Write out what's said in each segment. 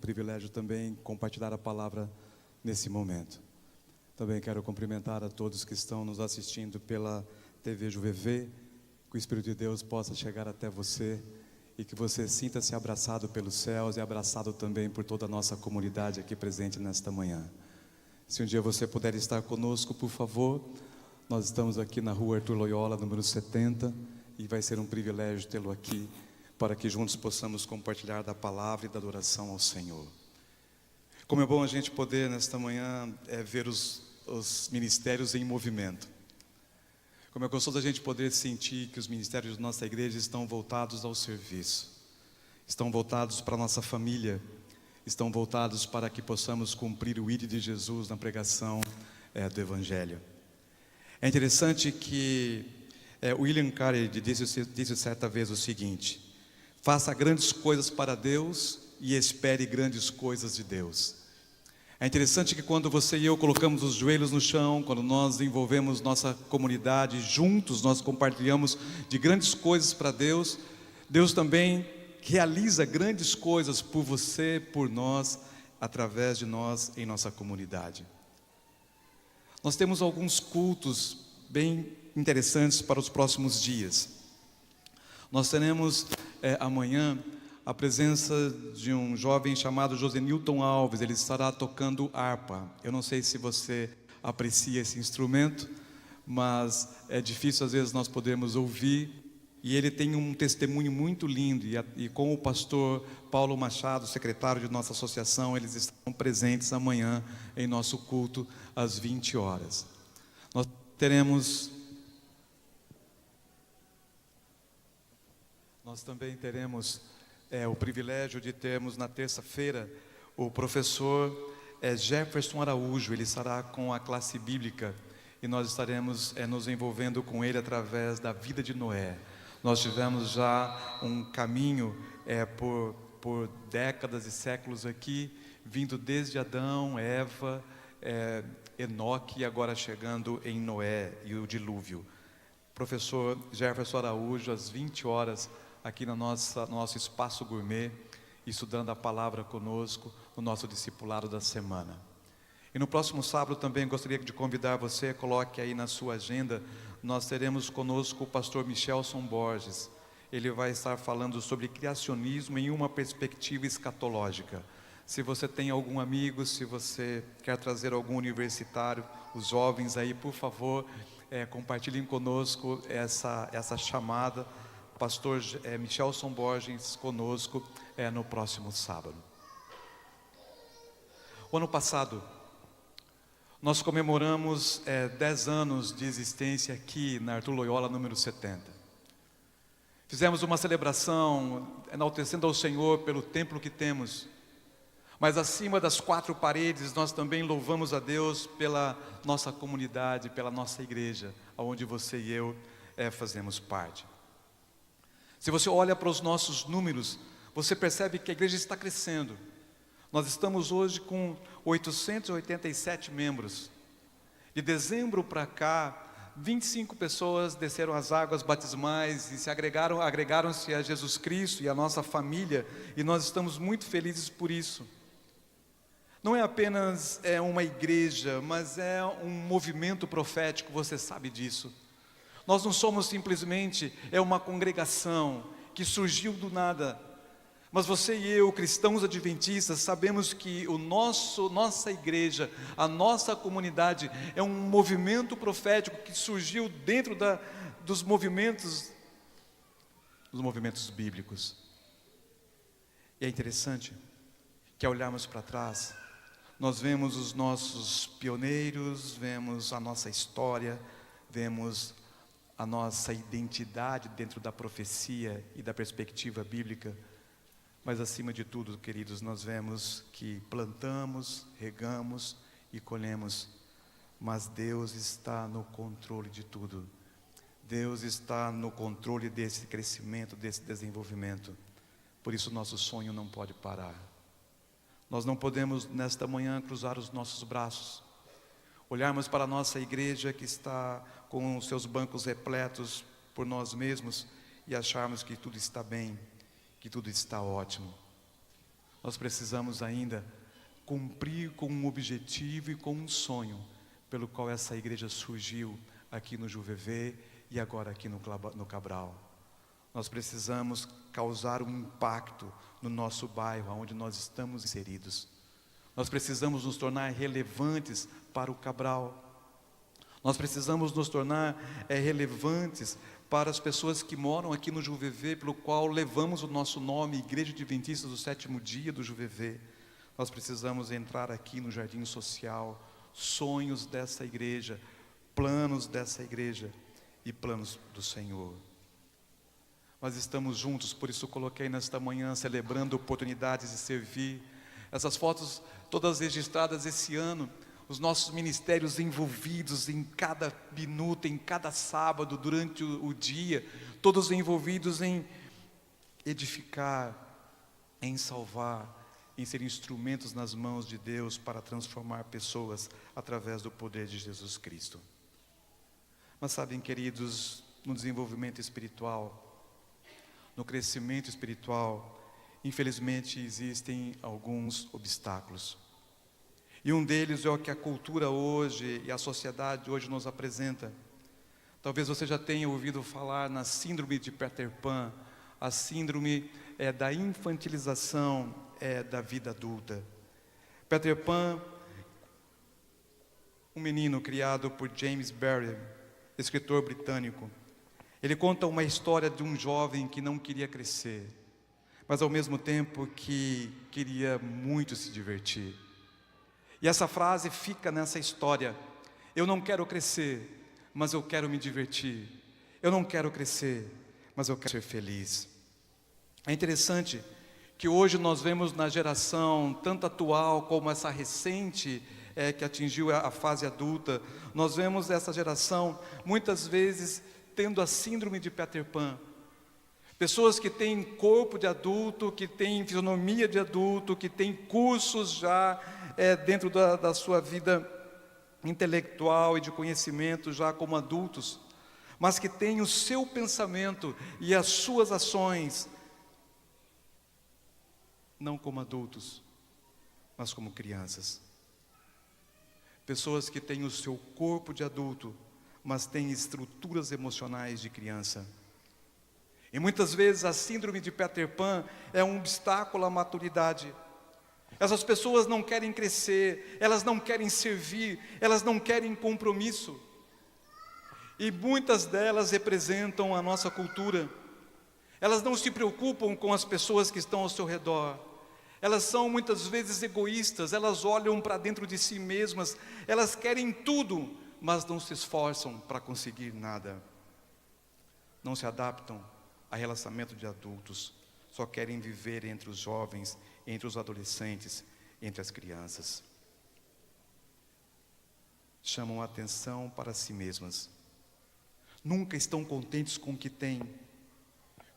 privilégio também compartilhar a palavra nesse momento. Também quero cumprimentar a todos que estão nos assistindo pela TV Juvevê, que o Espírito de Deus possa chegar até você e que você sinta-se abraçado pelos céus e abraçado também por toda a nossa comunidade aqui presente nesta manhã. Se um dia você puder estar conosco, por favor, nós estamos aqui na rua Arthur Loyola, número 70, e vai ser um privilégio tê-lo aqui, para que juntos possamos compartilhar da palavra e da adoração ao Senhor. Como é bom a gente poder, nesta manhã, ver os ministérios em movimento. Como é gostoso a gente poder sentir que os ministérios de nossa igreja estão voltados ao serviço, estão voltados para a nossa família, estão voltados para que possamos cumprir o ID de Jesus na pregação do Evangelho. É interessante que William Carey disse certa vez o seguinte: faça grandes coisas para Deus e espere grandes coisas de Deus. É interessante que quando você e eu colocamos os joelhos no chão, quando nós envolvemos nossa comunidade, juntos nós compartilhamos de grandes coisas para Deus, Deus também realiza grandes coisas por você, por nós, através de nós em nossa comunidade. Nós temos alguns cultos bem interessantes para os próximos dias. Nós teremos amanhã a presença de um jovem chamado Josenilton Alves. Ele estará tocando harpa. Eu não sei se você aprecia esse instrumento, mas é difícil às vezes nós podermos ouvir. E ele tem um testemunho muito lindo, e com o pastor Paulo Machado, secretário de nossa associação, eles estarão presentes amanhã em nosso culto às 20 horas. Nós também teremos o privilégio de termos na terça-feira o professor Jefferson Araújo. Ele estará com a classe bíblica e nós estaremos nos envolvendo com ele através da vida de Noé. Nós tivemos já um caminho por décadas e séculos aqui, vindo desde Adão, Eva, Enoque e agora chegando em Noé e o dilúvio. Professor Jefferson Araújo, às 20 horas, aqui no nosso espaço gourmet, estudando a palavra conosco, no nosso discipulado da semana. E no próximo sábado também gostaria de convidar você, coloque aí na sua agenda, nós teremos conosco o pastor Michelson Borges. Ele vai estar falando sobre criacionismo em uma perspectiva escatológica. Se você tem algum amigo, se você quer trazer algum universitário, os jovens aí, por favor, compartilhem conosco essa chamada. Pastor Michelson Borges conosco no próximo sábado. O ano passado, nós comemoramos 10 anos de existência aqui na Arthur Loyola, número 70. Fizemos uma celebração enaltecendo ao Senhor pelo templo que temos, mas acima das 4 paredes nós também louvamos a Deus pela nossa comunidade, pela nossa igreja, onde você e eu fazemos parte. Se você olha para os nossos números, você percebe que a igreja está crescendo. Nós estamos hoje com 887 membros. De dezembro para cá, 25 pessoas desceram as águas batismais e agregaram-se a Jesus Cristo e a nossa família, e nós estamos muito felizes por isso. Não é apenas uma igreja, mas é um movimento profético, você sabe disso. Nós não somos simplesmente uma congregação que surgiu do nada, mas você e eu, cristãos adventistas, sabemos que nossa igreja, a nossa comunidade é um movimento profético que surgiu dentro dos movimentos bíblicos. E é interessante que ao olharmos para trás, nós vemos os nossos pioneiros, vemos a nossa história, vemos a nossa identidade dentro da profecia e da perspectiva bíblica, mas acima de tudo, queridos, nós vemos que plantamos, regamos e colhemos, mas Deus está no controle de tudo. Deus está no controle desse crescimento, desse desenvolvimento. Por isso nosso sonho não pode parar. Nós não podemos nesta manhã cruzar os nossos braços, olharmos para a nossa igreja que está com os seus bancos repletos por nós mesmos e acharmos que tudo está bem, que tudo está ótimo. Nós precisamos ainda cumprir com um objetivo e com um sonho pelo qual essa igreja surgiu aqui no JuVV e agora aqui no Cabral. Nós precisamos causar um impacto no nosso bairro, onde nós estamos inseridos. Nós precisamos nos tornar relevantes para o Cabral. Nós precisamos nos tornar relevantes para as pessoas que moram aqui no JuVV, pelo qual levamos o nosso nome, Igreja Adventista do Sétimo Dia do JuVV. Nós precisamos entrar aqui no jardim social, sonhos dessa igreja, planos dessa igreja e planos do Senhor. Nós estamos juntos, por isso coloquei nesta manhã, celebrando oportunidades de servir. Essas fotos todas registradas esse ano, os nossos ministérios envolvidos em cada minuto, em cada sábado, durante o dia, todos envolvidos em edificar, em salvar, em ser instrumentos nas mãos de Deus para transformar pessoas através do poder de Jesus Cristo. Mas sabem, queridos, no desenvolvimento espiritual, no crescimento espiritual, infelizmente existem alguns obstáculos. E um deles é o que a cultura hoje e a sociedade hoje nos apresenta. Talvez você já tenha ouvido falar na síndrome de Peter Pan, a síndrome da infantilização da vida adulta. Peter Pan, um menino criado por James Barrie, escritor britânico, ele conta uma história de um jovem que não queria crescer, mas ao mesmo tempo que queria muito se divertir. E essa frase fica nessa história: eu não quero crescer, mas eu quero me divertir. Eu não quero crescer, mas eu quero ser feliz. É interessante que hoje nós vemos na geração, tanto atual como essa recente, que atingiu a fase adulta, nós vemos essa geração, muitas vezes, tendo a síndrome de Peter Pan. Pessoas que têm corpo de adulto, que têm fisionomia de adulto, que têm cursos já dentro da sua vida intelectual e de conhecimento já como adultos, mas que têm o seu pensamento e as suas ações não como adultos, mas como crianças. Pessoas que têm o seu corpo de adulto, mas têm estruturas emocionais de criança. E muitas vezes a síndrome de Peter Pan é um obstáculo à maturidade. Essas pessoas não querem crescer, elas não querem servir, elas não querem compromisso. E muitas delas representam a nossa cultura. Elas não se preocupam com as pessoas que estão ao seu redor. Elas são muitas vezes egoístas, elas olham para dentro de si mesmas, elas querem tudo, mas não se esforçam para conseguir nada. Não se adaptam a relacionamento de adultos, só querem viver entre os jovens, entre os adolescentes, entre as crianças. Chamam a atenção para si mesmas. Nunca estão contentes com o que têm.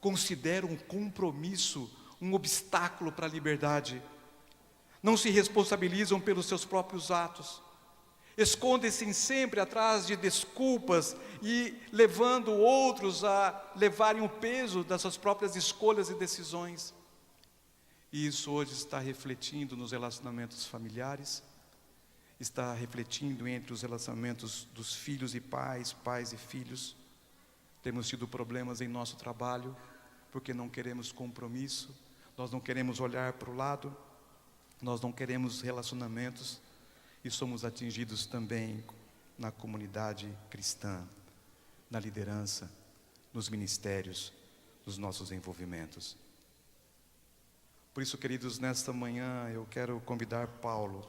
Consideram um compromisso um obstáculo para a liberdade. Não se responsabilizam pelos seus próprios atos. Escondem-se sempre atrás de desculpas e levando outros a levarem o peso das suas próprias escolhas e decisões. E isso hoje está refletindo nos relacionamentos familiares, está refletindo entre os relacionamentos dos filhos e pais, pais e filhos. Temos tido problemas em nosso trabalho, porque não queremos compromisso, nós não queremos olhar para o lado, nós não queremos relacionamentos, e somos atingidos também na comunidade cristã, na liderança, nos ministérios, nos nossos envolvimentos. Por isso, queridos, nesta manhã eu quero convidar Paulo,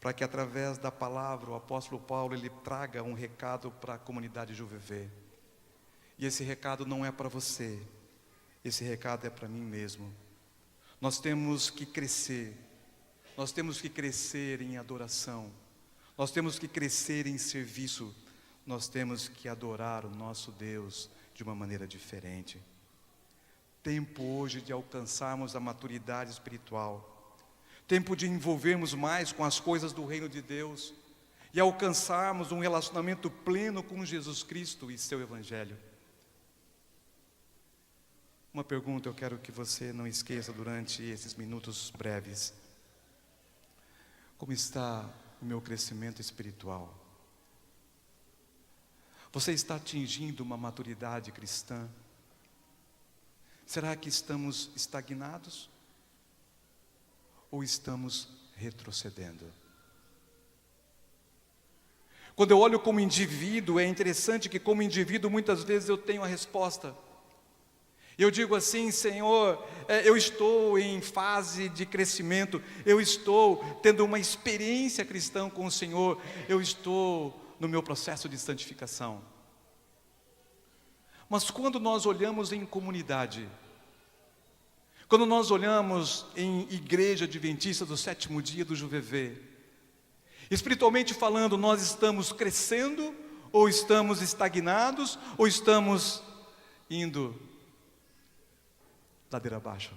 para que através da palavra, o apóstolo Paulo, ele traga um recado para a comunidade JuVV. E esse recado não é para você, esse recado é para mim mesmo. Nós temos que crescer, nós temos que crescer em adoração, nós temos que crescer em serviço, nós temos que adorar o nosso Deus de uma maneira diferente. Tempo hoje de alcançarmos a maturidade espiritual, tempo de envolvermos mais com as coisas do reino de Deus e alcançarmos um relacionamento pleno com Jesus Cristo e seu Evangelho. Uma pergunta eu quero que você não esqueça durante esses minutos breves. Como está o meu crescimento espiritual? Você está atingindo uma maturidade cristã? Será que estamos estagnados? Ou estamos retrocedendo? Quando eu olho como indivíduo, é interessante que como indivíduo muitas vezes eu tenho a resposta. Eu digo assim: Senhor, eu estou em fase de crescimento, eu estou tendo uma experiência cristã com o Senhor, eu estou no meu processo de santificação. Mas quando nós olhamos em comunidade, quando nós olhamos em igreja adventista do sétimo dia do JUVV, espiritualmente falando, nós estamos crescendo, ou estamos estagnados, ou estamos indo ladeira abaixo?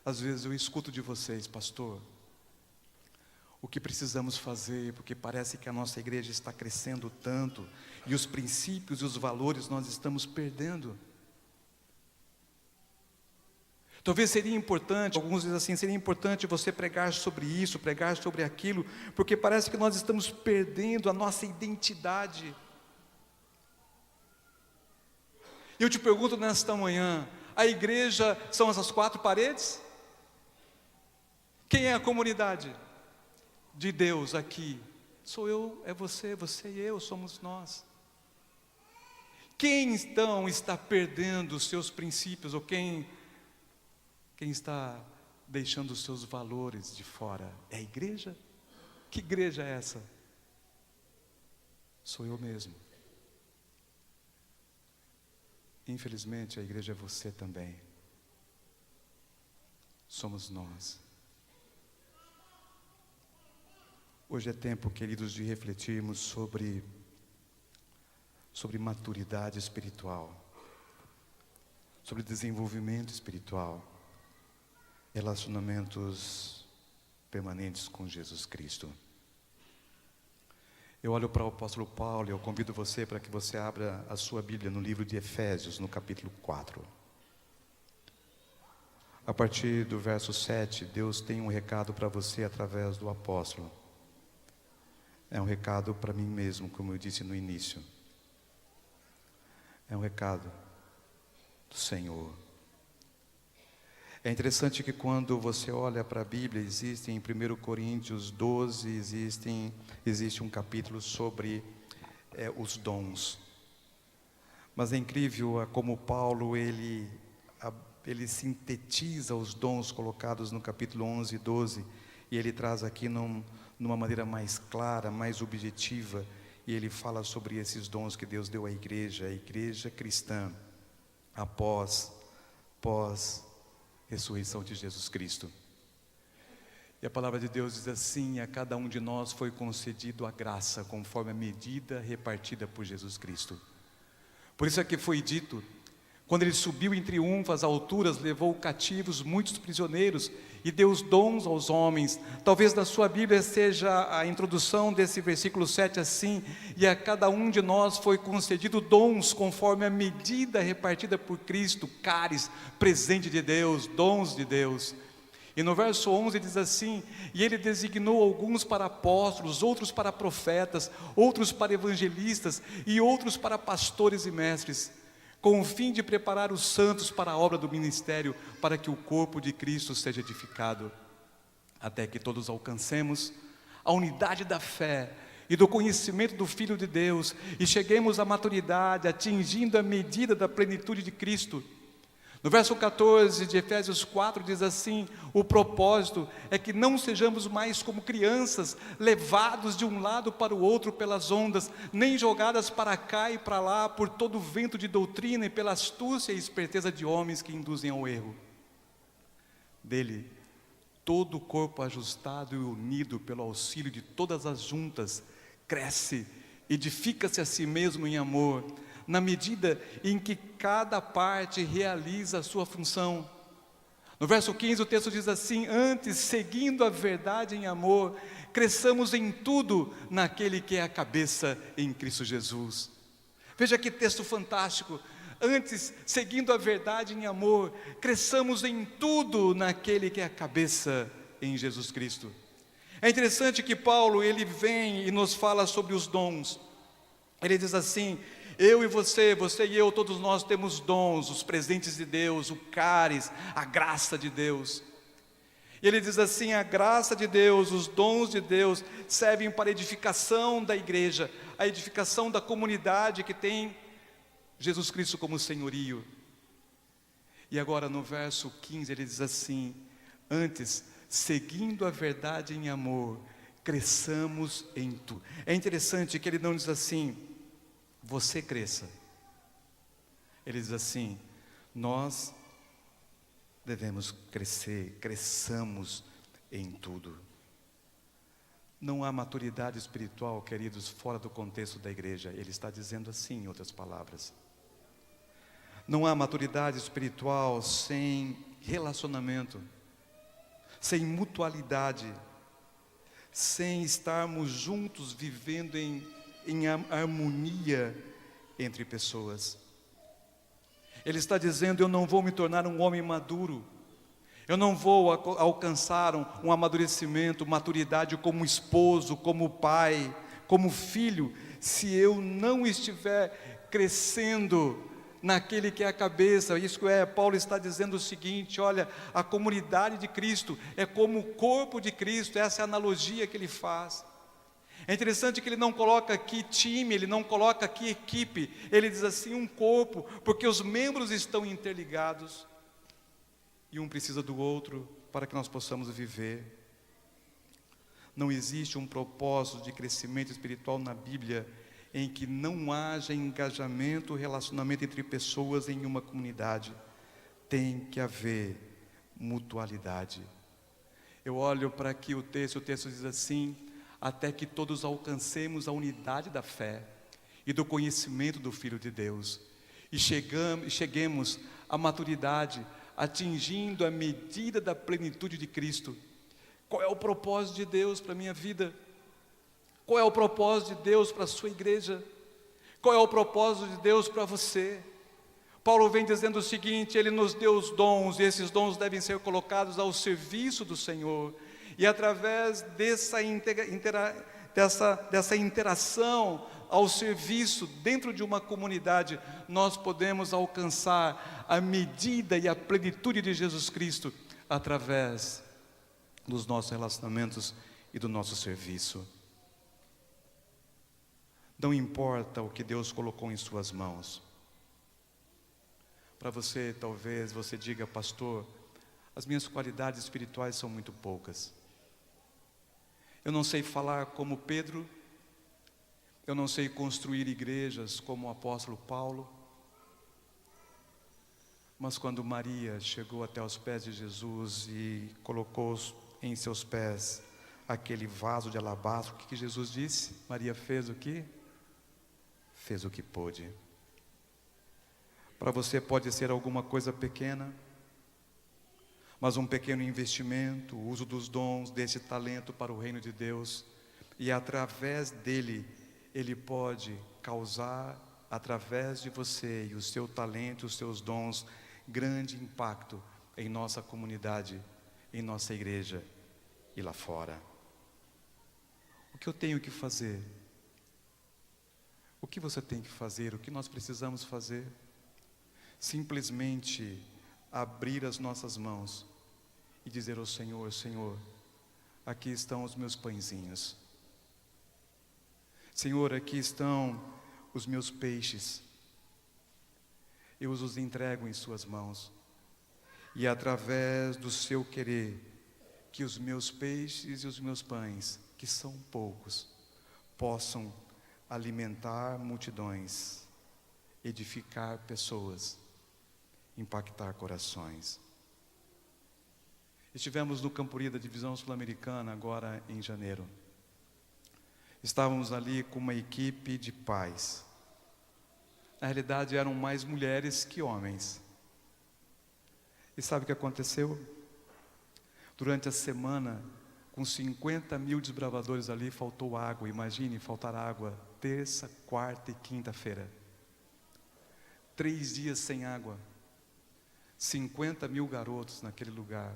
Às vezes eu escuto de vocês: pastor, o que precisamos fazer, porque parece que a nossa igreja está crescendo tanto, e os princípios e os valores nós estamos perdendo. Talvez seria importante, alguns dizem assim, seria importante você pregar sobre isso, pregar sobre aquilo, porque parece que nós estamos perdendo a nossa identidade. Eu te pergunto nesta manhã: a igreja são essas quatro paredes? Quem é a comunidade de Deus aqui? Sou eu, é você, você e eu, somos nós. Quem então está perdendo os seus princípios, ou quem está deixando os seus valores de fora? É a igreja? Que igreja é essa? Sou eu mesmo. Infelizmente a igreja é você também. Somos nós. Hoje é tempo, queridos, de refletirmos sobre maturidade espiritual, sobre desenvolvimento espiritual, relacionamentos permanentes com Jesus Cristo. Eu olho para o apóstolo Paulo e eu convido você para que você abra a sua Bíblia no livro de Efésios, no capítulo 4. A partir do verso 7, Deus tem um recado para você através do apóstolo. É um recado para mim mesmo, como eu disse no início. É um recado do Senhor. É interessante que quando você olha para a Bíblia, existe em 1 Coríntios 12, existe um capítulo sobre os dons. Mas é incrível como Paulo, ele sintetiza os dons colocados no capítulo 11 e 12, e ele traz aqui numa maneira mais clara, mais objetiva, e ele fala sobre esses dons que Deus deu à igreja, a igreja cristã, após ressurreição de Jesus Cristo. E a palavra de Deus diz assim: a cada um de nós foi concedido a graça, conforme a medida repartida por Jesus Cristo. Por isso é que foi dito, quando ele subiu em triunfo às alturas, levou cativos muitos prisioneiros, e deu os dons aos homens. Talvez na sua Bíblia seja a introdução desse versículo 7 assim: e a cada um de nós foi concedido dons, conforme a medida repartida por Cristo, caris, presente de Deus, dons de Deus. E no verso 11 diz assim: e ele designou alguns para apóstolos, outros para profetas, outros para evangelistas, e outros para pastores e mestres, com o fim de preparar os santos para a obra do ministério, para que o corpo de Cristo seja edificado, até que todos alcancemos a unidade da fé e do conhecimento do Filho de Deus, e cheguemos à maturidade, atingindo a medida da plenitude de Cristo. No verso 14 de Efésios 4 diz assim: o propósito é que não sejamos mais como crianças, levados de um lado para o outro pelas ondas, nem jogadas para cá e para lá por todo vento de doutrina e pela astúcia e esperteza de homens que induzem ao erro. Dele, todo o corpo ajustado e unido pelo auxílio de todas as juntas, cresce, edifica-se a si mesmo em amor, na medida em que cada parte realiza a sua função. No verso 15 o texto diz assim: antes, seguindo a verdade em amor, cresçamos em tudo naquele que é a cabeça, em Cristo Jesus. Veja que texto fantástico. Antes, seguindo a verdade em amor, cresçamos em tudo naquele que é a cabeça, em Jesus Cristo. É interessante que Paulo, ele vem e nos fala sobre os dons. Ele diz assim: eu e você e eu, todos nós temos dons, os presentes de Deus, o cáris, a graça de Deus. E ele diz assim: a graça de Deus, os dons de Deus servem para a edificação da igreja, a edificação da comunidade que tem Jesus Cristo como senhorio. E agora no verso 15 ele diz assim: antes, seguindo a verdade em amor, cresçamos em tudo. É interessante que ele não diz assim: você cresça. Ele diz assim: nós devemos crescer, cresçamos em tudo. Não há maturidade espiritual, queridos, fora do contexto da igreja. Ele está dizendo assim, em outras palavras. Não há maturidade espiritual sem relacionamento, sem mutualidade, sem estarmos juntos, vivendo em harmonia entre pessoas. Ele está dizendo: eu não vou me tornar um homem maduro, eu não vou alcançar um amadurecimento, maturidade como esposo, como pai, como filho, se eu não estiver crescendo naquele que é a cabeça. Isso é, Paulo está dizendo o seguinte: olha, a comunidade de Cristo é como o corpo de Cristo. Essa é a analogia que ele faz. É interessante que ele não coloca aqui time, ele não coloca aqui equipe, ele diz assim um corpo, porque os membros estão interligados, e um precisa do outro para que nós possamos viver. Não existe um propósito de crescimento espiritual na Bíblia em que não haja engajamento, relacionamento entre pessoas em uma comunidade. Tem que haver mutualidade. Eu olho para aqui o texto diz assim: até que todos alcancemos a unidade da fé e do conhecimento do Filho de Deus, e cheguemos à maturidade, atingindo a medida da plenitude de Cristo. Qual é o propósito de Deus para a minha vida? Qual é o propósito de Deus para a sua igreja? Qual é o propósito de Deus para você? Paulo vem dizendo o seguinte: Ele nos deu os dons, e esses dons devem ser colocados ao serviço do Senhor. E através dessa interação ao serviço dentro de uma comunidade, nós podemos alcançar a medida e a plenitude de Jesus Cristo através dos nossos relacionamentos e do nosso serviço. Não importa o que Deus colocou em suas mãos. Para você, talvez você diga: pastor, as minhas qualidades espirituais são muito poucas. Eu não sei falar como Pedro, eu não sei construir igrejas como o apóstolo Paulo. Mas quando Maria chegou até os pés de Jesus e colocou em seus pés aquele vaso de alabastro, o que Jesus disse? Maria fez o quê? Fez o que pôde. Para você pode ser alguma coisa pequena, mas um pequeno investimento, o uso dos dons, desse talento para o reino de Deus, e através dele, ele pode causar, através de você e o seu talento, os seus dons, grande impacto em nossa comunidade, em nossa igreja e lá fora. O que eu tenho que fazer? O que você tem que fazer? O que nós precisamos fazer? Simplesmente abrir as nossas mãos e dizer ao Senhor: Senhor, aqui estão os meus pãezinhos. Senhor, aqui estão os meus peixes. Eu os entrego em suas mãos. E através do seu querer, que os meus peixes e os meus pães, que são poucos, possam alimentar multidões, edificar pessoas, impactar corações. Estivemos no Campuri da Divisão Sul-Americana agora em janeiro. Estávamos ali com uma equipe de pais. Na realidade eram mais mulheres que homens. E sabe o que aconteceu? Durante a semana, com 50 mil desbravadores ali, faltou água. Imagine faltar água terça, quarta e quinta-feira. 3 dias sem água, 50 mil garotos naquele lugar.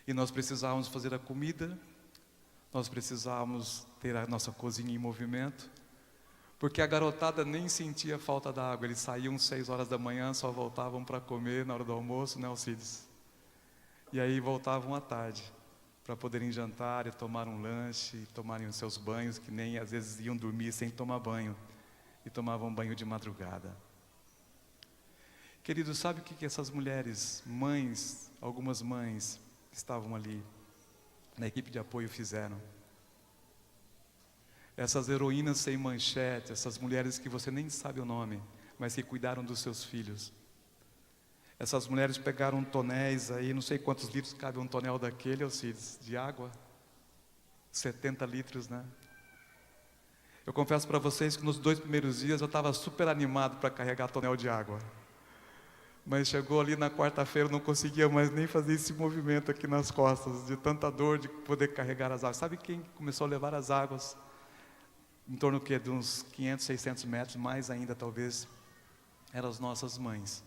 E nós precisávamos fazer a comida, nós precisávamos ter a nossa cozinha em movimento, porque a garotada nem sentia falta da água. Eles saíam 6 horas da manhã, só voltavam para comer na hora do almoço, né, Alcides? E aí voltavam à tarde, para poderem jantar e tomar um lanche, e tomarem os seus banhos, que nem às vezes iam dormir sem tomar banho, e tomavam banho de madrugada. Queridos, sabe o que essas mulheres, mães, algumas mães que estavam ali na equipe de apoio fizeram? Essas heroínas sem manchete, essas mulheres que você nem sabe o nome, mas que cuidaram dos seus filhos. Essas mulheres pegaram tonéis aí, não sei quantos litros cabe um tonel daquele, Alcides, de água. 70 litros, né? Eu confesso para vocês que nos 2 primeiros dias eu estava super animado para carregar tonel de água. Mas chegou ali na quarta-feira, eu não conseguia mais nem fazer esse movimento aqui nas costas, de tanta dor de poder carregar as águas. Sabe quem começou a levar as águas? Em torno de uns 500, 600 metros, mais ainda talvez, eram as nossas mães.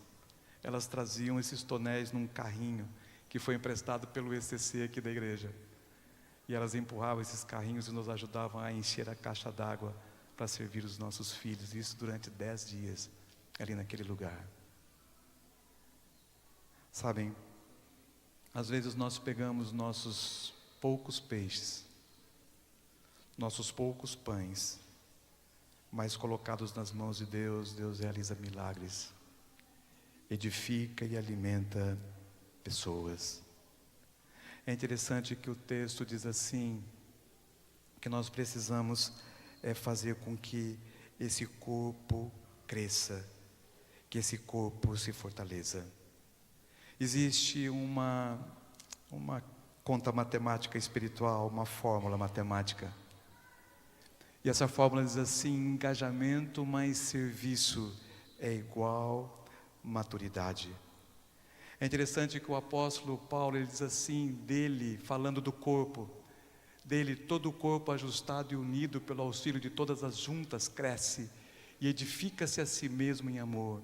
Elas traziam esses tonéis num carrinho que foi emprestado pelo ECC aqui da igreja. E elas empurravam esses carrinhos e nos ajudavam a encher a caixa d'água para servir os nossos filhos. Isso durante 10 dias, ali naquele lugar. Sabem, às vezes nós pegamos nossos poucos peixes, nossos poucos pães, mas colocados nas mãos de Deus, Deus realiza milagres, edifica e alimenta pessoas. É interessante que o texto diz assim, que nós precisamos fazer com que esse corpo cresça, que esse corpo se fortaleça. Existe uma conta matemática espiritual, uma fórmula matemática. E essa fórmula diz assim: engajamento mais serviço é igual maturidade. É interessante que o apóstolo Paulo, ele diz assim, dele, falando do corpo, dele, todo o corpo ajustado e unido pelo auxílio de todas as juntas cresce e edifica-se a si mesmo em amor,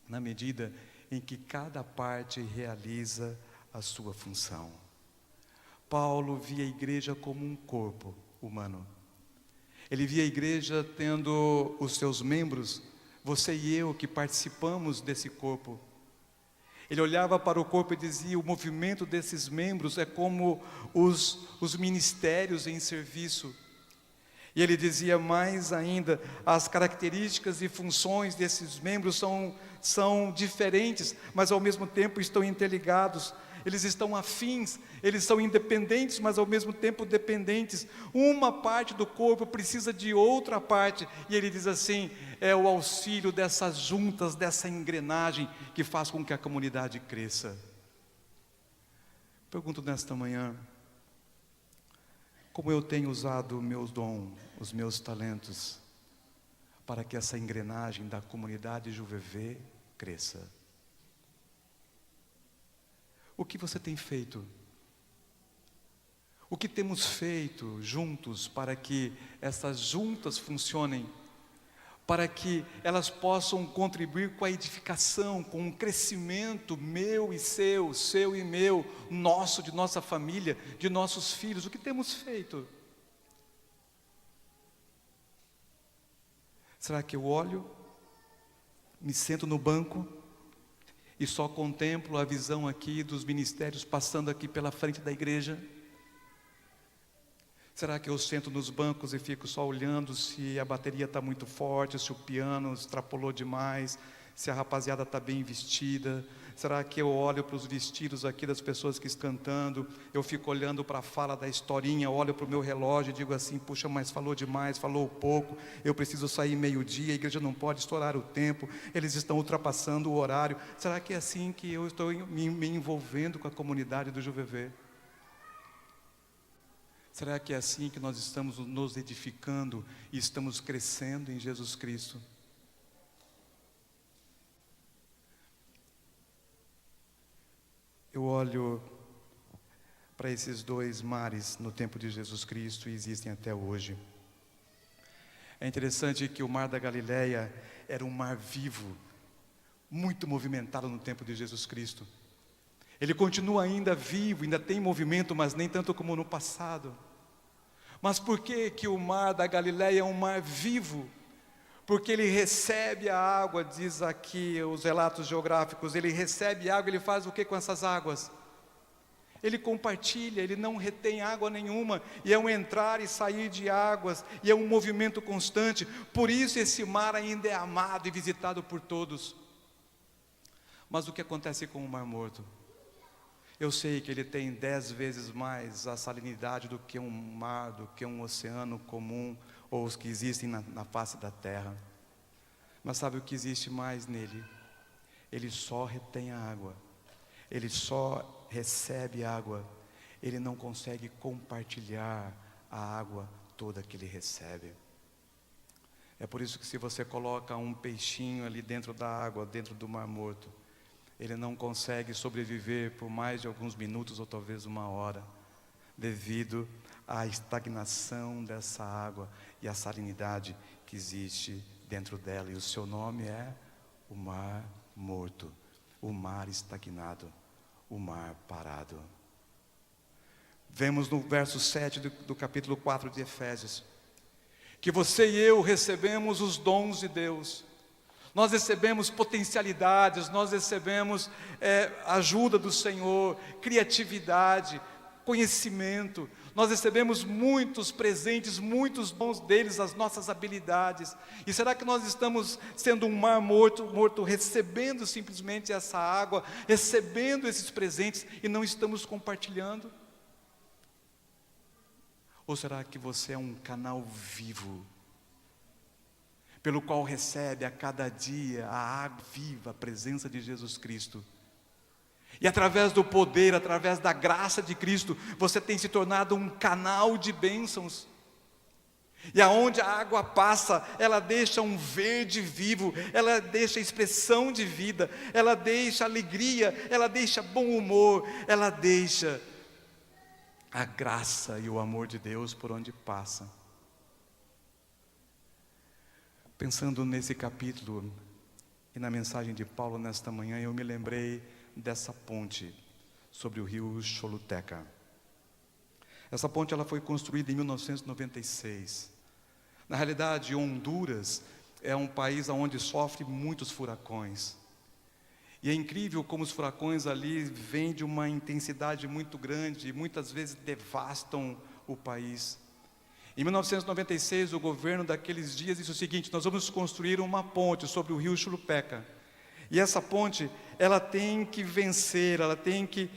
na medida em que cada parte realiza a sua função. Paulo via a igreja como um corpo humano. Ele via a igreja tendo os seus membros, você e eu que participamos desse corpo. Ele olhava para o corpo e dizia, o movimento desses membros é como os ministérios em serviço. E ele dizia mais ainda, as características e funções desses membros são diferentes, mas ao mesmo tempo estão interligados. Eles estão afins, eles são independentes, mas ao mesmo tempo dependentes. Uma parte do corpo precisa de outra parte. E ele diz assim, é o auxílio dessas juntas, dessa engrenagem que faz com que a comunidade cresça. Pergunto nesta manhã, como eu tenho usado o meu dom, os meus talentos, para que essa engrenagem da comunidade JuVV cresça? O que você tem feito? O que temos feito juntos para que essas juntas funcionem? Para que elas possam contribuir com a edificação, com o crescimento meu e seu e meu, nosso, de nossa família, de nossos filhos. O que temos feito? Será que eu olho, me sento no banco e só contemplo a visão aqui dos ministérios passando aqui pela frente da igreja? Será que eu sento nos bancos e fico só olhando se a bateria está muito forte, se o piano extrapolou demais, se a rapaziada está bem vestida? Será que eu olho para os vestidos aqui das pessoas que estão cantando, eu fico olhando para a fala da historinha, olho para o meu relógio e digo assim, puxa, mas falou demais, falou pouco, eu preciso sair meio-dia, a igreja não pode estourar o tempo, eles estão ultrapassando o horário? Será que é assim que eu estou me envolvendo com a comunidade do JuVV? Será que é assim que nós estamos nos edificando e estamos crescendo em Jesus Cristo? Eu olho para esses 2 mares no tempo de Jesus Cristo e existem até hoje. É interessante que o mar da Galileia era um mar vivo, muito movimentado no tempo de Jesus Cristo. Ele continua ainda vivo, ainda tem movimento, mas nem tanto como no passado. Mas por que o mar da Galileia é um mar vivo? Porque ele recebe a água, diz aqui os relatos geográficos, ele recebe água, ele faz o que com essas águas? Ele compartilha, ele não retém água nenhuma, e é um entrar e sair de águas, e é um movimento constante. Por isso esse mar ainda é amado e visitado por todos. Mas o que acontece com o Mar Morto? Eu sei que ele tem 10 vezes mais a salinidade do que um mar, do que um oceano comum, ou os que existem na face da terra. Mas sabe o que existe mais nele? Ele só retém a água, ele só recebe água, ele não consegue compartilhar a água toda que ele recebe. É por isso que se você coloca um peixinho ali dentro da água, dentro do Mar Morto, ele não consegue sobreviver por mais de alguns minutos ou talvez uma hora, devido à estagnação dessa água e à salinidade que existe dentro dela. E o seu nome é o Mar Morto, o mar estagnado, o mar parado. Vemos no verso 7 do capítulo 4 de Efésios, que você e eu recebemos os dons de Deus. Nós recebemos potencialidades, nós recebemos ajuda do Senhor, criatividade, conhecimento. Nós recebemos muitos presentes, muitos dons deles, as nossas habilidades. E será que nós estamos sendo um mar morto, recebendo simplesmente essa água, recebendo esses presentes e não estamos compartilhando? Ou será que você é um canal vivo, pelo qual recebe a cada dia a água viva, a presença de Jesus Cristo? E através do poder, através da graça de Cristo, você tem se tornado um canal de bênçãos. E aonde a água passa, ela deixa um verde vivo, ela deixa expressão de vida, ela deixa alegria, ela deixa bom humor, ela deixa a graça e o amor de Deus por onde passa. Pensando nesse capítulo e na mensagem de Paulo nesta manhã, eu me lembrei dessa ponte sobre o rio Choluteca. Essa ponte ela foi construída em 1996. Na realidade, Honduras é um país onde sofre muitos furacões. E é incrível como os furacões ali vêm de uma intensidade muito grande e muitas vezes devastam o país. Em 1996, o governo daqueles dias disse o seguinte: nós vamos construir uma ponte sobre o rio Choluteca. E essa ponte, ela tem que vencer, ela tem que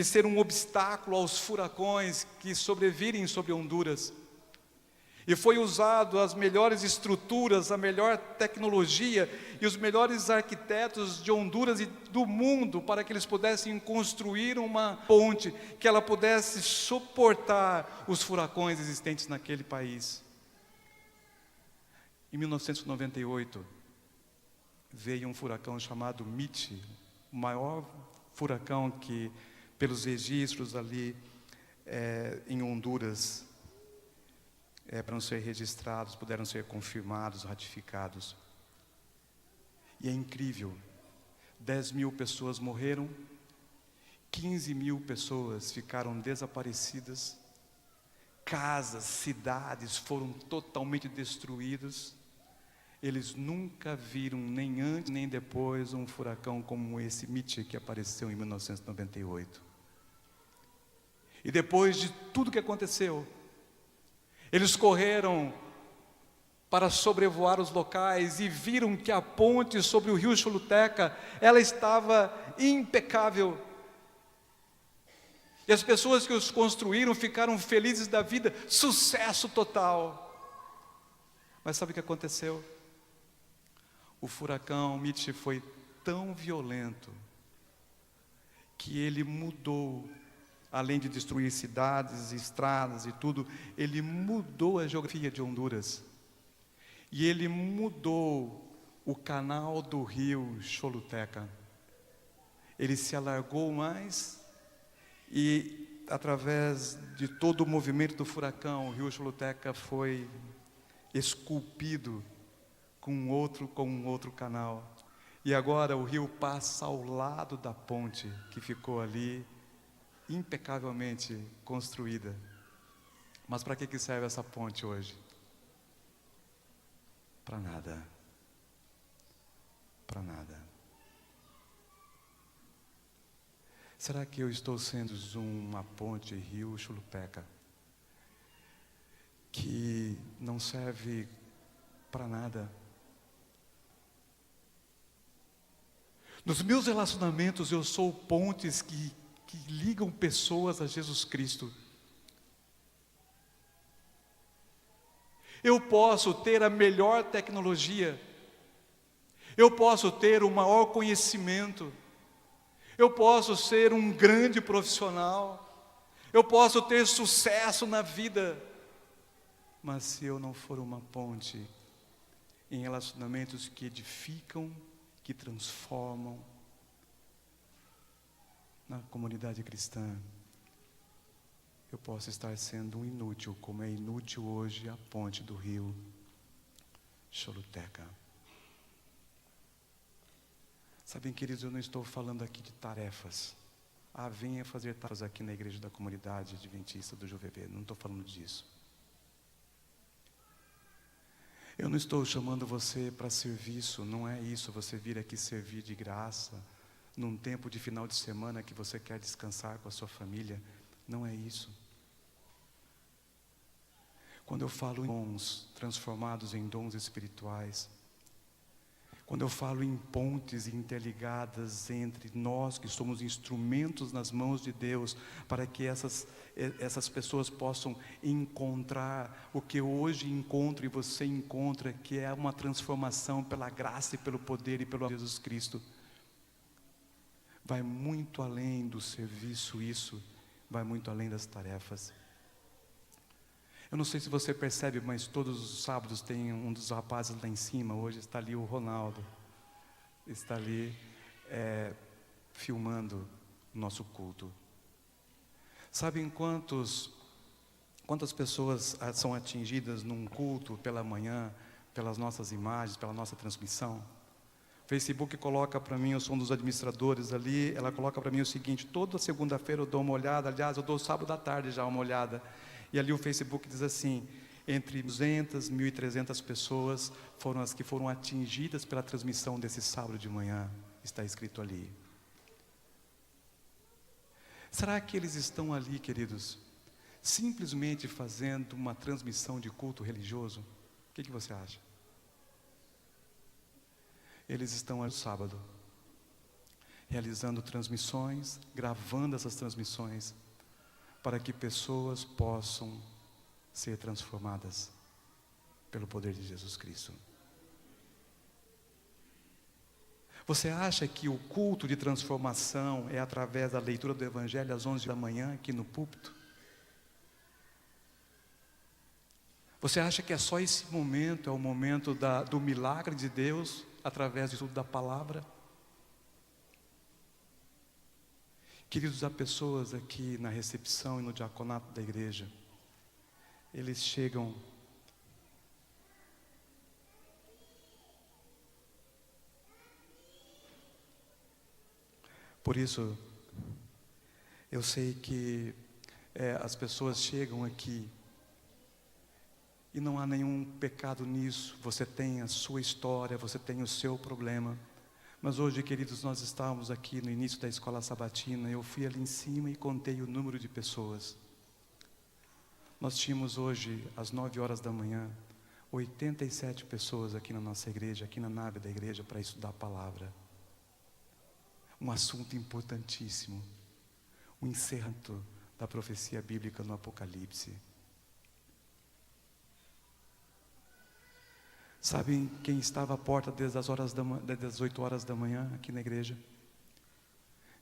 ser um obstáculo aos furacões que sobrevirem sobre Honduras. E foi usado as melhores estruturas, a melhor tecnologia e os melhores arquitetos de Honduras e do mundo para que eles pudessem construir uma ponte que ela pudesse suportar os furacões existentes naquele país. Em 1998, veio um furacão chamado Mitch, o maior furacão que, pelos registros ali em Honduras, para não ser registrados, puderam ser confirmados, ratificados. E é incrível, 10.000 pessoas morreram, 15.000 pessoas ficaram desaparecidas, casas, cidades foram totalmente destruídas. Eles nunca viram, nem antes nem depois, um furacão como esse Mitch que apareceu em 1998. E depois de tudo que aconteceu, eles correram para sobrevoar os locais e viram que a ponte sobre o rio Choluteca, ela estava impecável. E as pessoas que os construíram ficaram felizes da vida, sucesso total. Mas sabe o que aconteceu? O furacão Mitch foi tão violento que ele mudou, além de destruir cidades, estradas e tudo, ele mudou a geografia de Honduras. E ele mudou o canal do rio Choluteca. Ele se alargou mais e, através de todo o movimento do furacão, o rio Choluteca foi esculpido com um outro canal. E agora o rio passa ao lado da ponte que ficou ali, impecavelmente construída. Mas para que serve essa ponte hoje? Para nada. Para nada. Será que eu estou sendo uma ponte rio Chulupeca que não serve para nada? Nos meus relacionamentos eu sou pontes que ligam pessoas a Jesus Cristo. Eu posso ter a melhor tecnologia, eu posso ter o maior conhecimento, eu posso ser um grande profissional, eu posso ter sucesso na vida, mas se eu não for uma ponte em relacionamentos que edificam, que transformam na comunidade cristã, eu posso estar sendo um inútil, como é inútil hoje a ponte do rio Choluteca. Sabem, queridos, eu não estou falando aqui de tarefas. Venha fazer tarefas aqui na igreja da comunidade adventista do JVV. Não estou falando disso. Eu não estou chamando você para serviço, não é isso, você vir aqui servir de graça, num tempo de final de semana que você quer descansar com a sua família, não é isso. Quando eu falo em dons transformados em dons espirituais, quando eu falo em pontes interligadas entre nós, que somos instrumentos nas mãos de Deus, para que essas pessoas possam encontrar o que hoje encontro e você encontra, que é uma transformação pela graça e pelo poder e pelo amor de Jesus Cristo. Vai muito além do serviço isso, vai muito além das tarefas. Eu não sei se você percebe, mas todos os sábados tem um dos rapazes lá em cima. Hoje está ali o Ronaldo, está ali filmando o nosso culto. Sabem quantas pessoas são atingidas num culto pela manhã, pelas nossas imagens, pela nossa transmissão? O Facebook coloca para mim, eu sou um dos administradores ali, ela coloca para mim o seguinte: toda segunda-feira eu dou uma olhada, aliás, eu dou sábado à tarde já uma olhada. E ali o Facebook diz assim: entre 200, 1.300 pessoas foram as que foram atingidas pela transmissão desse sábado de manhã. Está escrito ali. Será que eles estão ali, queridos, simplesmente fazendo uma transmissão de culto religioso? O que você acha? Eles estão ali no sábado, realizando transmissões, gravando essas transmissões, para que pessoas possam ser transformadas pelo poder de Jesus Cristo. Você acha que o culto de transformação é através da leitura do Evangelho às 11 da manhã aqui no púlpito? Você acha que é só esse momento, é o momento do milagre de Deus através do estudo da palavra? Queridos, há pessoas aqui na recepção e no diaconato da igreja, eles chegam por isso, eu sei que as pessoas chegam aqui e não há nenhum pecado nisso. Você tem a sua história, você tem o seu problema. Mas hoje, queridos, nós estávamos aqui no início da escola sabatina. Eu fui ali em cima e contei o número de pessoas. Nós tínhamos hoje, às 9 horas da manhã, 87 pessoas aqui na nossa igreja, aqui na nave da igreja, para estudar a palavra. Um assunto importantíssimo, o encerramento da profecia bíblica no Apocalipse. Sabem quem estava à porta desde as 8 horas da manhã aqui na igreja?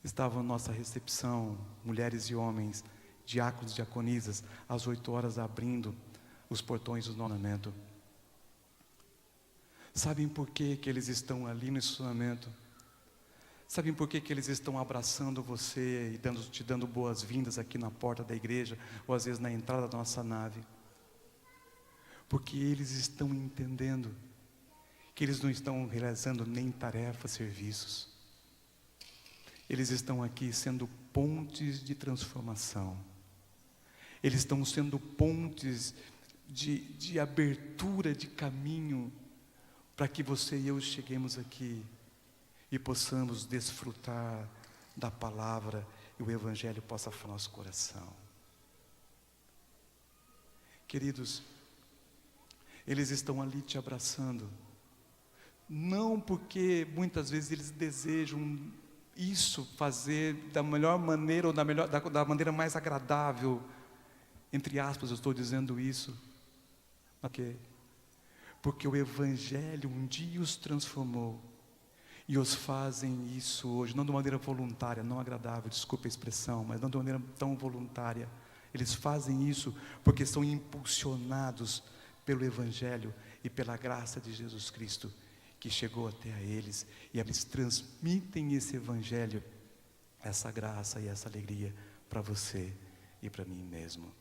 Estava a nossa recepção, mulheres e homens, diáconos e diaconisas, às 8 horas abrindo os portões do estacionamento. Sabem por que eles estão ali no estacionamento? Sabem por que eles estão abraçando você e te dando boas-vindas aqui na porta da igreja, ou às vezes na entrada da nossa nave? porque eles estão entendendo que eles não estão realizando nem tarefas, serviços. Eles estão aqui sendo pontes de transformação. Eles estão sendo pontes de abertura de caminho para que você e eu cheguemos aqui e possamos desfrutar da palavra e o Evangelho possa falar no nosso coração. Queridos, eles estão ali te abraçando, não porque muitas vezes eles desejam isso, fazer da melhor maneira ou da maneira mais agradável, entre aspas eu estou dizendo isso, porque o Evangelho um dia os transformou, e os fazem isso hoje, não de uma maneira voluntária, não agradável, desculpe a expressão, mas não de uma maneira tão voluntária. Eles fazem isso porque são impulsionados pelo Evangelho e pela graça de Jesus Cristo, que chegou até a eles, e eles transmitem esse Evangelho, essa graça e essa alegria para você e para mim mesmo.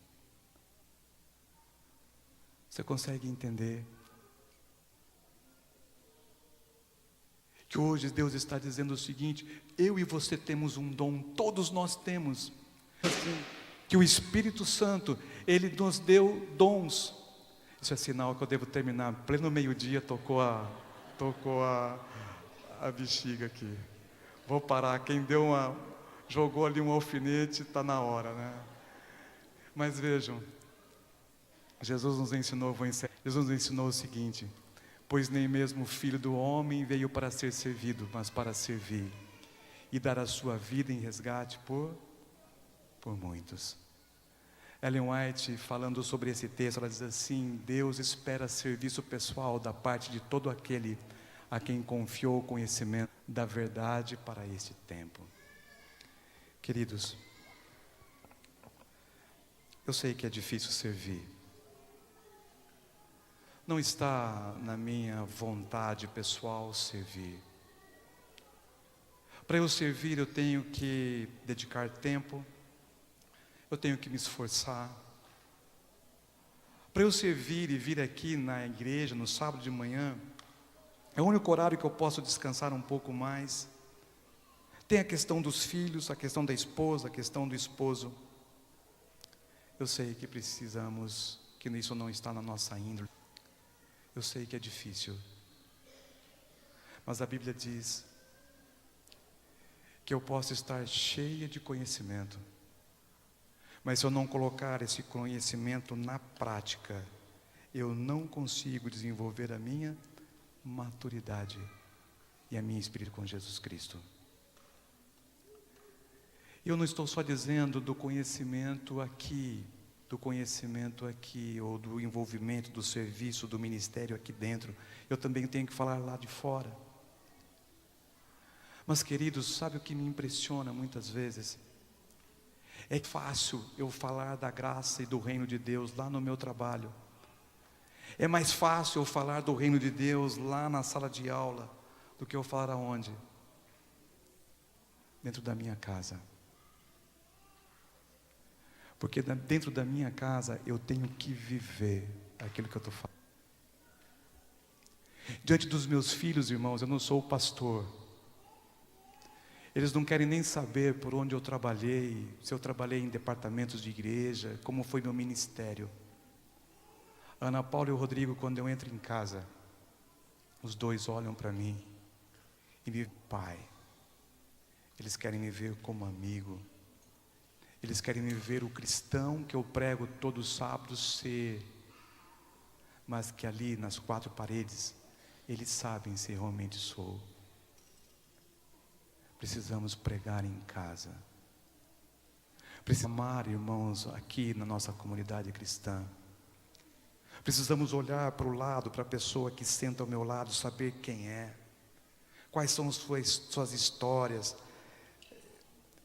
Você consegue entender que hoje Deus está dizendo o seguinte: eu e você temos um dom, todos nós temos, que o Espírito Santo, Ele nos deu dons. Isso é sinal que eu devo terminar, pleno meio-dia tocou a bexiga aqui. Vou parar, quem jogou ali um alfinete, está na hora, né? Mas vejam, Jesus nos ensinou o seguinte: pois nem mesmo o Filho do Homem veio para ser servido, mas para servir, e dar a sua vida em resgate por muitos. Ellen White, falando sobre esse texto, ela diz assim: Deus espera serviço pessoal da parte de todo aquele a quem confiou o conhecimento da verdade para este tempo. Queridos, eu sei que é difícil servir. Não está na minha vontade pessoal servir. Para eu servir, eu tenho que dedicar tempo, eu tenho que me esforçar. Para eu servir e vir aqui na igreja no sábado de manhã, é o único horário que eu posso descansar um pouco mais. Tem a questão dos filhos, a questão da esposa, a questão do esposo. Eu sei que precisamos, que isso não está na nossa índole. Eu sei que é difícil, mas a Bíblia diz que eu posso estar cheia de conhecimento, mas se eu não colocar esse conhecimento na prática, eu não consigo desenvolver a minha maturidade e a minha espírito com Jesus Cristo. Eu não estou só dizendo do conhecimento aqui, ou do envolvimento, do serviço, do ministério aqui dentro. Eu também tenho que falar lá de fora. Mas queridos, sabe o que me impressiona muitas vezes? É fácil eu falar da graça e do reino de Deus lá no meu trabalho. É mais fácil eu falar do reino de Deus lá na sala de aula do que eu falar aonde? Dentro da minha casa. Porque dentro da minha casa eu tenho que viver aquilo que eu estou falando. Diante dos meus filhos, irmãos, eu não sou o pastor. Eles não querem nem saber por onde eu trabalhei, se eu trabalhei em departamentos de igreja, como foi meu ministério. A Ana Paula e o Rodrigo, quando eu entro em casa, os dois olham para mim e me dizem: pai. Eles querem me ver como amigo. Eles querem me ver o cristão que eu prego todo sábado ser, mas que ali nas quatro paredes, eles sabem se realmente sou. Precisamos pregar em casa. Precisamos amar, irmãos, aqui na nossa comunidade cristã. Precisamos olhar para o lado, para a pessoa que senta ao meu lado, saber quem é, quais são suas histórias,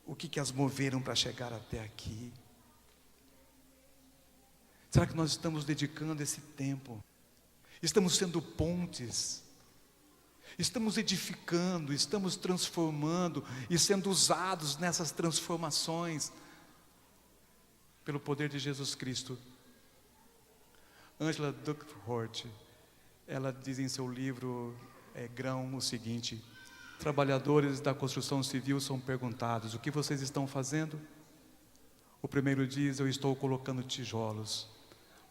o que as moveram para chegar até aqui. Será que nós estamos dedicando esse tempo? Estamos sendo pontes? Estamos edificando, estamos transformando e sendo usados nessas transformações pelo poder de Jesus Cristo? Angela Duckworth, ela diz em seu livro Grão o seguinte: trabalhadores da construção civil são perguntados: o que vocês estão fazendo? O primeiro diz: eu estou colocando tijolos.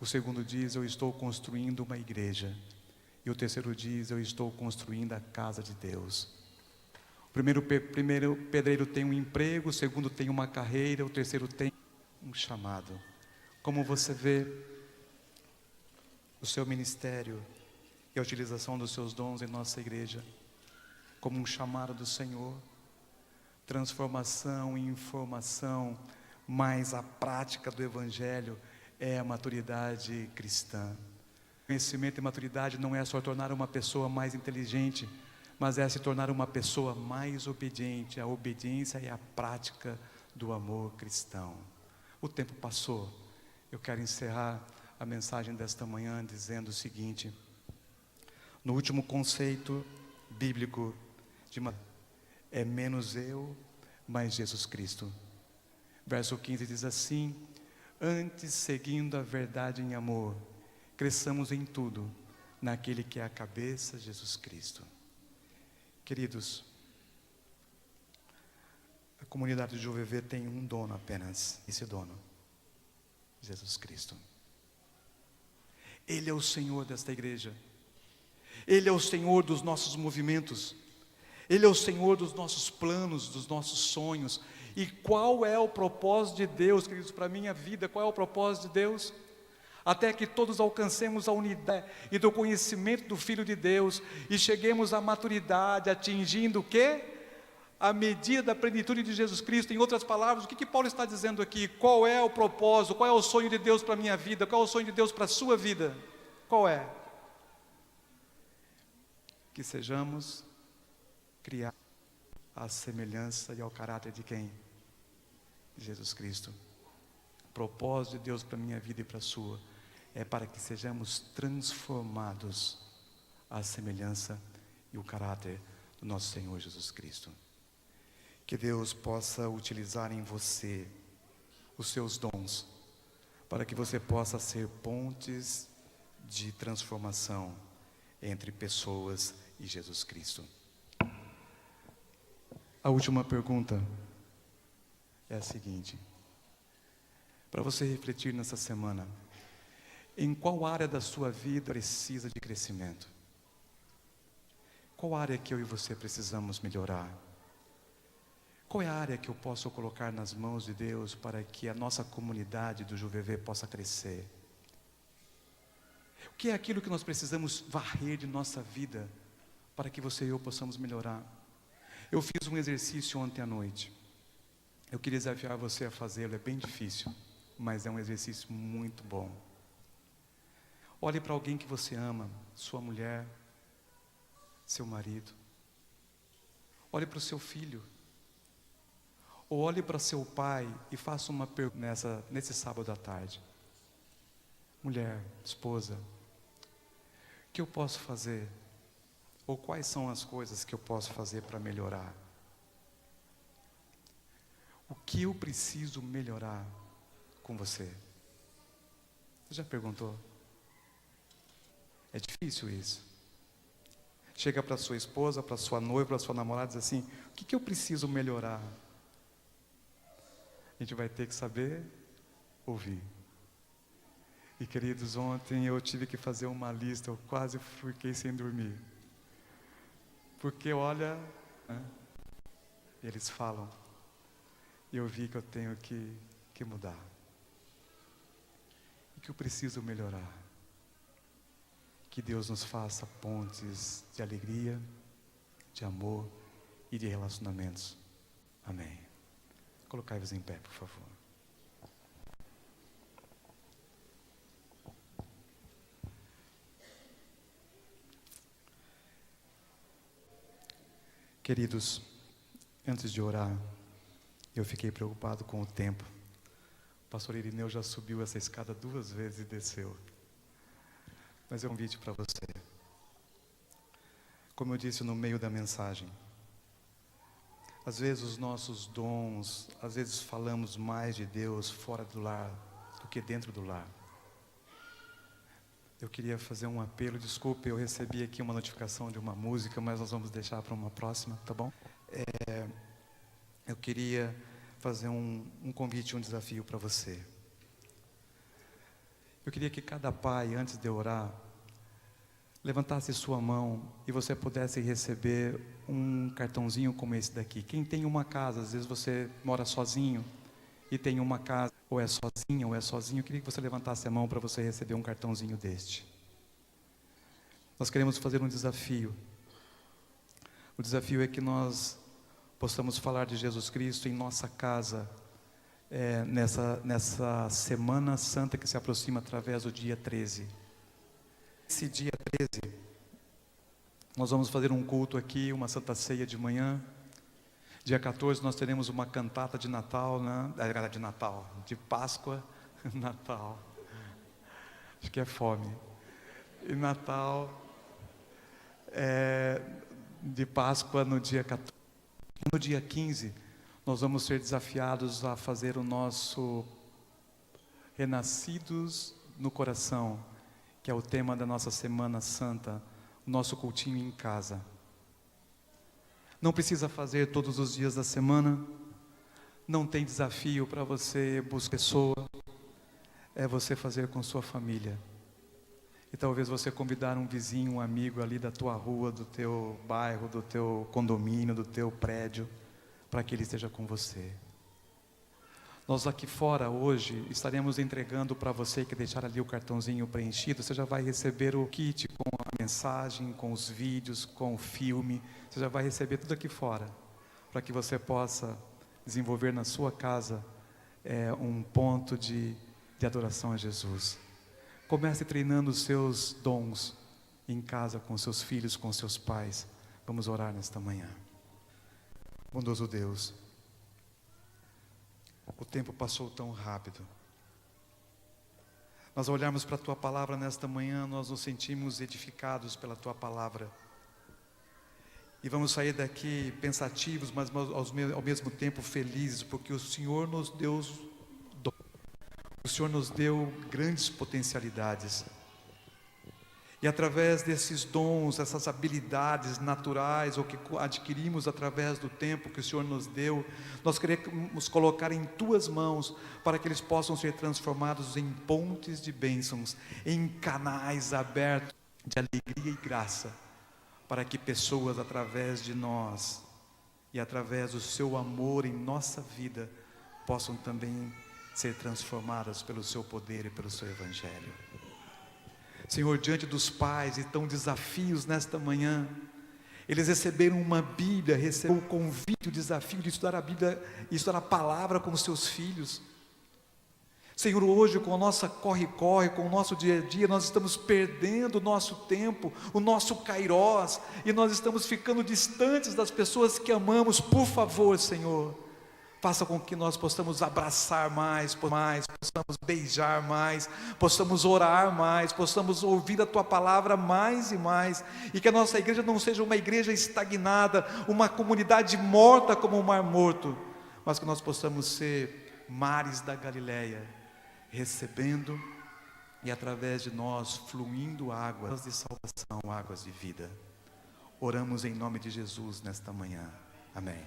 O segundo diz: eu estou construindo uma igreja. E o terceiro diz: eu estou construindo a casa de Deus. O primeiro pedreiro tem um emprego, o segundo tem uma carreira, o terceiro tem um chamado. Como você vê o seu ministério e a utilização dos seus dons em nossa igreja como um chamado do Senhor, transformação e informação, mas a prática do Evangelho é a maturidade cristã. Conhecimento e maturidade não é só tornar uma pessoa mais inteligente, mas é se tornar uma pessoa mais obediente. A obediência é a prática do amor cristão. O tempo passou. Eu quero encerrar a mensagem desta manhã dizendo o seguinte: no último conceito bíblico é menos eu, mais Jesus Cristo. Verso 15 diz assim: antes, seguindo a verdade em amor, cresçamos em tudo naquele que é a cabeça, Jesus Cristo. Queridos, a comunidade de UVV tem um dono apenas, esse dono, Jesus Cristo. Ele é o Senhor desta igreja. Ele é o Senhor dos nossos movimentos. Ele é o Senhor dos nossos planos, dos nossos sonhos. E qual é o propósito de Deus, queridos, para a minha vida? Qual é o propósito de Deus? Até que todos alcancemos a unidade e do conhecimento do Filho de Deus e cheguemos à maturidade, atingindo o quê? A medida da plenitude de Jesus Cristo. Em outras palavras, o que Paulo está dizendo aqui? Qual é o propósito? Qual é o sonho de Deus para a minha vida? Qual é o sonho de Deus para a sua vida? Qual é? Que sejamos criados à semelhança e ao caráter de quem? Jesus Cristo. O propósito de Deus para a minha vida e para a sua é para que sejamos transformados à semelhança e o caráter do nosso Senhor Jesus Cristo. Que Deus possa utilizar em você os seus dons, para que você possa ser pontes de transformação entre pessoas e Jesus Cristo. A última pergunta é a seguinte: para você refletir nessa semana, em qual área da sua vida precisa de crescimento? Qual área que eu e você precisamos melhorar? Qual é a área que eu posso colocar nas mãos de Deus para que a nossa comunidade do JUVV possa crescer? O que é aquilo que nós precisamos varrer de nossa vida para que você e eu possamos melhorar? Eu fiz um exercício ontem à noite. Eu queria desafiar você a fazê-lo. É bem difícil, mas é um exercício muito bom. Olhe para alguém que você ama, sua mulher, seu marido. Olhe para o seu filho. Ou olhe para seu pai e faça uma pergunta nesse sábado à tarde. Mulher, esposa, o que eu posso fazer? Ou quais são as coisas que eu posso fazer para melhorar? O que eu preciso melhorar com você? Você já perguntou? É difícil isso. Chega para sua esposa, para sua noiva, para sua namorada e diz assim: o que eu preciso melhorar? A gente vai ter que saber ouvir. E queridos, ontem eu tive que fazer uma lista, eu quase fiquei sem dormir. Porque olha, né, eles falam, e eu vi que eu tenho que mudar. E que eu preciso melhorar. Que Deus nos faça pontes de alegria, de amor e de relacionamentos. Amém. Colocai-vos em pé, por favor. Queridos, antes de orar, eu fiquei preocupado com o tempo. O pastor Irineu já subiu essa escada 2 vezes e desceu. Mas é um convite para você. Como eu disse no meio da mensagem, às vezes os nossos dons, às vezes falamos mais de Deus fora do lar do que dentro do lar. eu queria fazer um apelo. Desculpe, eu recebi aqui uma notificação de uma música, mas nós vamos deixar para uma próxima, tá bom? Eu queria fazer um convite, um desafio para você. Eu queria que cada pai, antes de orar, levantasse sua mão e você pudesse receber um cartãozinho como esse daqui. Quem tem uma casa, às vezes você mora sozinho e tem uma casa, ou é sozinho, eu queria que você levantasse a mão para você receber um cartãozinho deste. Nós queremos fazer um desafio. O desafio é que nós possamos falar de Jesus Cristo em nossa casa, nessa Semana Santa que se aproxima através do dia 13. Esse dia 13, nós vamos fazer um culto aqui, uma Santa Ceia de manhã. Dia 14 nós teremos uma cantata de Natal, né? De Páscoa, Natal. Acho que é fome. E Natal, de Páscoa no dia 14. No dia 15, nós vamos ser desafiados a fazer o nosso Renascidos no Coração, que é o tema da nossa Semana Santa, o nosso cultinho em casa. Não precisa fazer todos os dias da semana, não tem desafio para você buscar pessoa, é você fazer com sua família. E talvez você convidar um vizinho, um amigo ali da tua rua, do teu bairro, do teu condomínio, do teu prédio, para que ele esteja com você. Nós aqui fora hoje estaremos entregando para você que deixar ali o cartãozinho preenchido. Você já vai receber o kit com a mensagem, com os vídeos, com o filme. Você já vai receber tudo aqui fora, para que você possa desenvolver na sua casa um ponto de adoração a Jesus. Comece treinando os seus dons em casa, com seus filhos, com seus pais. Vamos orar nesta manhã. Bondoso Deus, o tempo passou tão rápido. Nós olharmos para a Tua Palavra nesta manhã, nós nos sentimos edificados pela Tua Palavra. E vamos sair daqui pensativos, mas ao mesmo tempo felizes, porque o Senhor nos deu grandes potencialidades. E através desses dons, essas habilidades naturais, ou que adquirimos através do tempo que o Senhor nos deu, nós queremos colocar em Tuas mãos, para que eles possam ser transformados em pontes de bênçãos, em canais abertos de alegria e graça, para que pessoas através de nós, e através do Seu amor em nossa vida, possam também ser transformadas pelo Seu poder e pelo Seu Evangelho. Senhor, diante dos pais e tão desafios nesta manhã, eles receberam uma Bíblia, receberam o convite, o desafio de estudar a Bíblia e estudar a palavra com os seus filhos. Senhor, hoje com a nossa corre-corre, com o nosso dia a dia, nós estamos perdendo o nosso tempo, o nosso kairós, e nós estamos ficando distantes das pessoas que amamos. Por favor, Senhor, faça com que nós possamos abraçar mais, possamos beijar mais, possamos orar mais, possamos ouvir a Tua Palavra mais e mais, e que a nossa igreja não seja uma igreja estagnada, uma comunidade morta como um mar morto, mas que nós possamos ser mares da Galileia, recebendo e através de nós fluindo águas de salvação, águas de vida. Oramos em nome de Jesus nesta manhã. Amém.